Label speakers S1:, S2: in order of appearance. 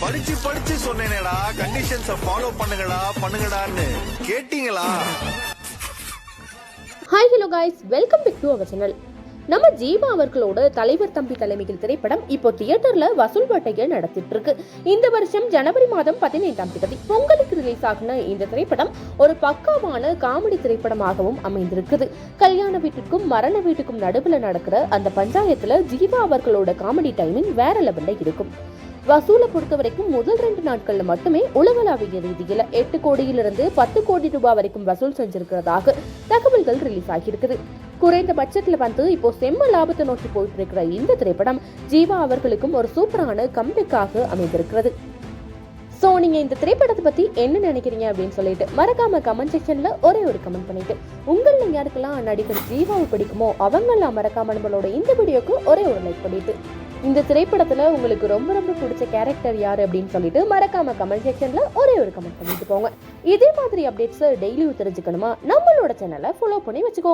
S1: படிச்சு படிச்சு சொன்னேனேடா, கண்டிஷன்ஸை ஃபாலோ பண்ணுங்கடான்னு கேட்டீங்களா?
S2: Hi hello guys, welcome back to our channel. நம்ம ஜீவா அவர்களோட தலைவர் தம்பி தலைமையில் திரைப்படம் இப்போ தியேட்டர்ல வசூல் வேட்டையை நடத்திட்டு இருக்கு. இந்த வருஷம் ஜனவரி மாதம் 15ஆம் தேதி பொங்கலுக்கு ரிலீஸ் ஆகின இந்த திரைப்படம் ஒரு பக்காவான காமெடி திரைப்படமாகவும் அமைந்திருக்குது. கல்யாண வீட்டுக்கும் மரண வீட்டுக்கும் நடுவுல நடக்கிற அந்த பஞ்சாயத்துல ஜீவா அவர்களோட காமெடி டைமிங் வேற லெவல்ல இருக்கும். வசூலை பொறுத்த வரைக்கும் முதல் 2 நாட்கள்ல மட்டுமே உலகளாவிய ரீதியில 8 கோடியிலிருந்து 10 கோடி ரூபாய் வரைக்கும் வசூல் செஞ்சிருக்கிறதாக தகவல்கள் ரிலீஸ் ஆகியிருக்குது. குறைந்த பட்ஜெட்ல வந்து இப்போ செம்ம லாபத்தை நோக்கி போயிட்டு இருக்கிற இந்த திரைப்படம் ஜீவா அவர்களுக்கும் ஒரு சூப்பரான கம்பேக்காக அமைந்திருக்கிறது. சோ நீங்க இந்த திரைப்படத்தை பத்தி என்ன நினைக்கிறீங்க அப்படின்னு சொல்லிட்டு மறக்காம கமெண்ட் செக்ஷன்ல ஒரே ஒரு கமெண்ட் பண்ணிட்டு, உங்கள யாருக்கெல்லாம் நடிகர் ஜீவாவை பிடிக்குமோ அவங்கெல்லாம் மறக்காம நம்மளோட இந்த வீடியோக்கு ஒரே ஒரு லைக் பண்ணிட்டு, இந்த திரைப்படத்துல உங்களுக்கு ரொம்ப ரொம்ப பிடிச்ச கேரக்டர் யாரு அப்படின்னு சொல்லிட்டு மறக்காம கமெண்ட் செக்ஷன்ல ஒரே ஒரு கமெண்ட் பண்ணிட்டு போங்க. இதே மாதிரி அப்டேட்ஸ் டெய்லியும் தெரிஞ்சுக்கணுமா நம்மளோட சேனலை ஃபாலோ பண்ணி வச்சுக்கோ.